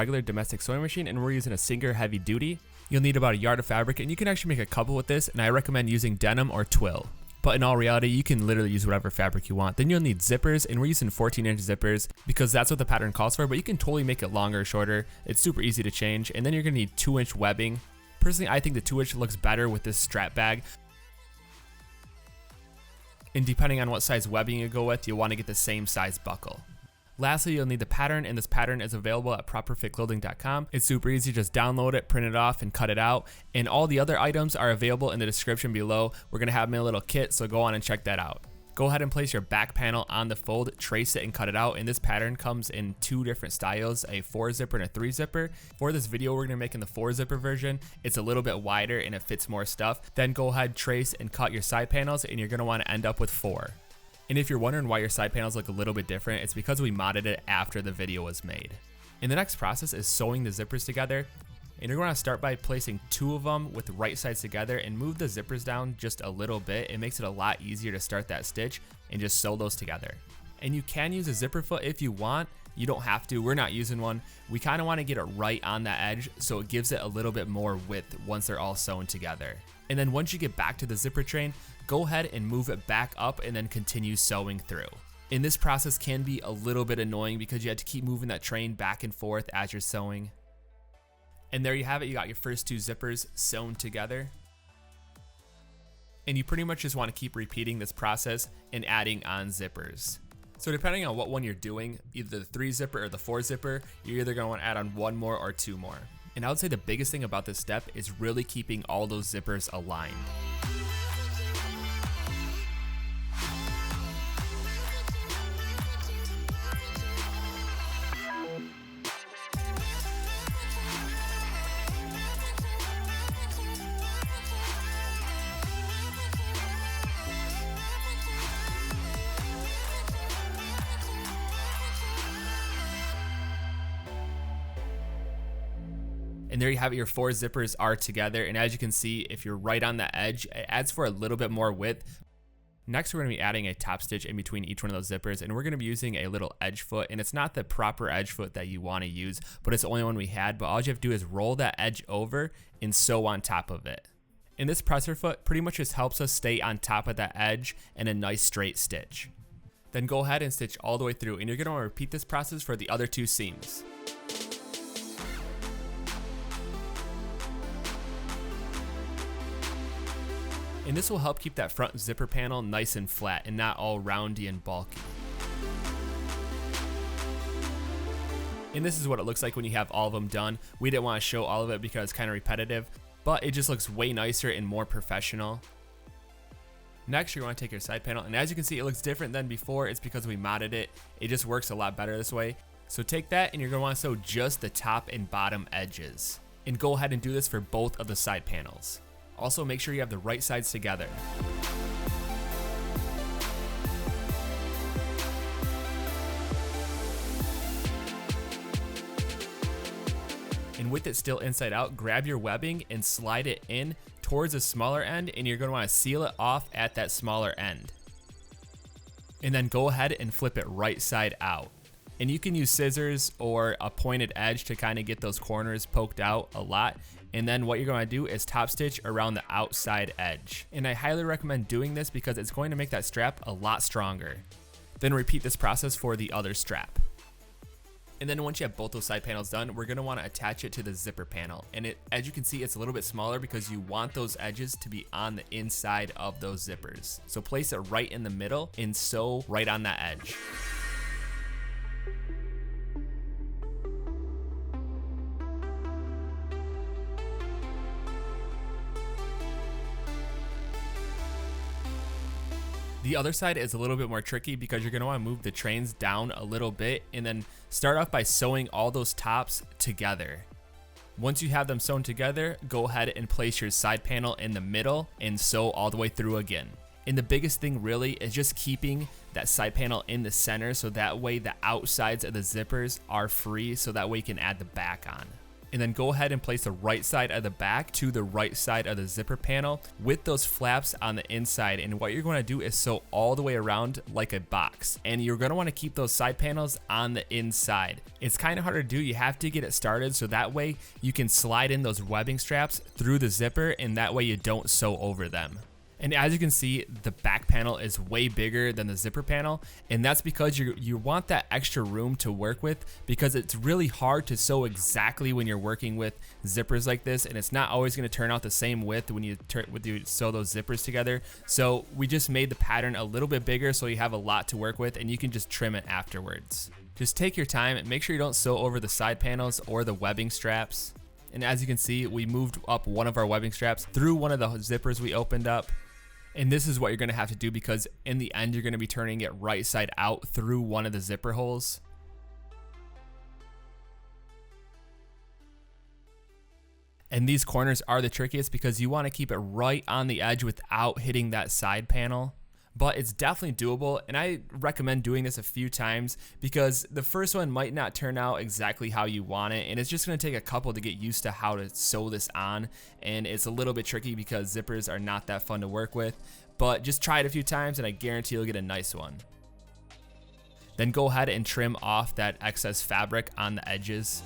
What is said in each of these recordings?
regular domestic sewing machine and we're using a Singer heavy duty, you'll need about a yard of fabric, and you can actually make a couple with this, and I recommend using denim or twill. But in all reality, you can literally use whatever fabric you want. Then you'll need zippers, and we're using 14-inch zippers because that's what the pattern calls for, but you can totally make it longer or shorter. It's super easy to change. And then you're gonna need 2-inch webbing. Personally, I think the 2-inch looks better with this strap bag. And depending on what size webbing you go with, you'll wanna get the same size buckle. Lastly, you'll need the pattern, and this pattern is available at properfitclothing.com. It's super easy, just download it, print it off, and cut it out. And all the other items are available in the description below. We're gonna have them in a little kit, so go on and check that out. Go ahead and place your back panel on the fold, trace it, and cut it out. And this pattern comes in 2 different styles, a 4-zipper and a 3-zipper. For this video, we're gonna make in the 4-zipper version. It's a little bit wider and it fits more stuff. Then go ahead, trace, and cut your side panels, and you're gonna wanna end up with 4. And if you're wondering why your side panels look a little bit different, it's because we modded it after the video was made. And the next process is sewing the zippers together. And you're going to start by placing 2 of them with the right sides together and move the zippers down just a little bit. It makes it a lot easier to start that stitch and just sew those together. And you can use a zipper foot if you want. You don't have to. We're not using one. We kind of want to get it right on the edge so it gives it a little bit more width once they're all sewn together. And then once you get back to the zipper train, go ahead and move it back up and then continue sewing through. And this process can be a little bit annoying because you have to keep moving that train back and forth as you're sewing. And there you have it. You got your first 2 zippers sewn together. And you pretty much just want to keep repeating this process and adding on zippers. So depending on what one you're doing, either the 3-zipper or the 4-zipper, you're either going to want to add on 1 more or 2 more. And I would say the biggest thing about this step is really keeping all those zippers aligned. And there you have it, your 4 zippers are together. And as you can see, if you're right on the edge, it adds for a little bit more width. Next, we're gonna be adding a top stitch in between each one of those zippers, and we're gonna be using a little edge foot. And it's not the proper edge foot that you wanna use, but it's the only one we had. But all you have to do is roll that edge over and sew on top of it. And this presser foot pretty much just helps us stay on top of that edge and a nice straight stitch. Then go ahead and stitch all the way through, and you're gonna wanna repeat this process for the other 2 seams. And this will help keep that front zipper panel nice and flat and not all roundy and bulky. And this is what it looks like when you have all of them done. We didn't want to show all of it because it's kind of repetitive, but it just looks way nicer and more professional. Next, you're going to take your side panel, and as you can see, it looks different than before. It's because we modded it. It just works a lot better this way. So take that, and you're going to want to sew just the top and bottom edges. And go ahead and do this for both of the side panels. Also, make sure you have the right sides together. And with it still inside out, grab your webbing and slide it in towards the smaller end, and you're going to want to seal it off at that smaller end. And then go ahead and flip it right side out. And you can use scissors or a pointed edge to kind of get those corners poked out a lot. And then what you're going to do is top stitch around the outside edge. And I highly recommend doing this because it's going to make that strap a lot stronger. Then repeat this process for the other strap. And then once you have both those side panels done, we're going to want to attach it to the zipper panel. And as you can see, it's a little bit smaller because you want those edges to be on the inside of those zippers. So place it right in the middle and sew right on that edge. The other side is a little bit more tricky because you're going to want to move the trains down a little bit and then start off by sewing all those tops together. Once you have them sewn together, go ahead and place your side panel in the middle and sew all the way through again. And the biggest thing really is just keeping that side panel in the center so that way the outsides of the zippers are free, so that way you can add the back on. and then go ahead and place the right side of the back to the right side of the zipper panel with those flaps on the inside. And what you're going to do is sew all the way around like a box, and you're going to want to keep those side panels on the inside. It's kind of hard to do. You have to get it started so that way you can slide in those webbing straps through the zipper, and that way you don't sew over them. And as you can see, the back panel is way bigger than the zipper panel, and that's because you want that extra room to work with, because it's really hard to sew exactly when you're working with zippers like this, and it's not always going to turn out the same width when you sew those zippers together. So we just made the pattern a little bit bigger so you have a lot to work with, and you can just trim it afterwards. Just take your time and make sure you don't sew over the side panels or the webbing straps. And as you can see, we moved up one of our webbing straps through one of the zippers we opened up. And this is what you're going to have to do, because in the end, you're going to be turning it right side out through one of the zipper holes. And these corners are the trickiest because you want to keep it right on the edge without hitting that side panel. But it's definitely doable, and I recommend doing this a few times because the first one might not turn out exactly how you want it, and it's just going to take a couple to get used to how to sew this on, and it's a little bit tricky because zippers are not that fun to work with. But just try it a few times and I guarantee you'll get a nice one. Then go ahead and trim off that excess fabric on the edges.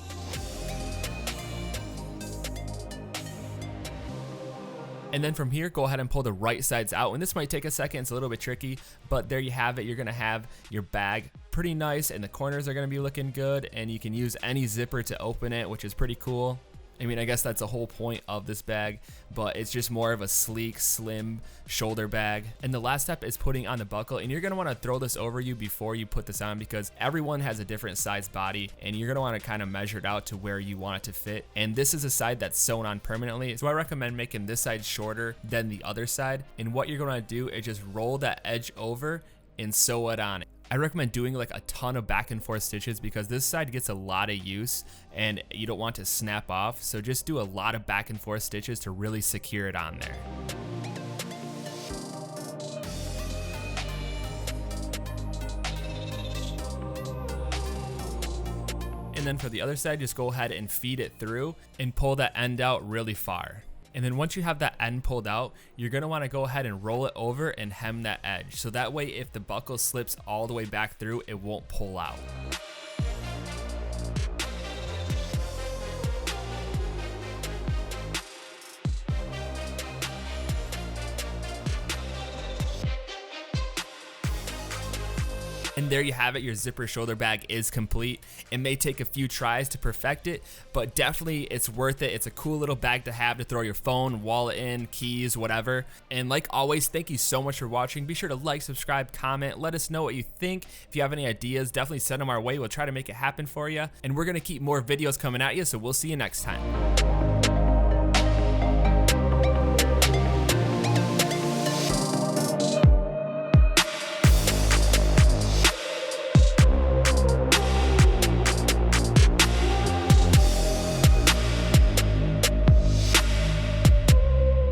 And then from here, go ahead and pull the right sides out. And this might take a second, it's a little bit tricky, but there you have it. You're gonna have your bag pretty nice, and the corners are gonna be looking good, and you can use any zipper to open it, which is pretty cool. I mean, I guess that's the whole point of this bag, but it's just more of a sleek, slim shoulder bag. And the last step is putting on the buckle, and you're gonna wanna throw this over you before you put this on because everyone has a different size body, and you're gonna wanna kind of measure it out to where you want it to fit. And this is a side that's sewn on permanently, so I recommend making this side shorter than the other side. And what you're gonna do is just roll that edge over and sew it on. I recommend doing like a ton of back and forth stitches because this side gets a lot of use and you don't want to snap off. So just do a lot of back and forth stitches to really secure it on there. And then for the other side, just go ahead and feed it through and pull that end out really far. And then once you have that end pulled out, you're gonna wanna go ahead and roll it over and hem that edge. So that way, if the buckle slips all the way back through, it won't pull out. And there you have it, your zipper shoulder bag is complete. It may take a few tries to perfect it, but definitely it's worth it. It's a cool little bag to have to throw your phone, wallet in, keys, whatever. And like always, thank you so much for watching. Be sure to like, subscribe, comment, let us know what you think. If you have any ideas, definitely send them our way. We'll try to make it happen for you. And we're gonna keep more videos coming at you, so we'll see you next time.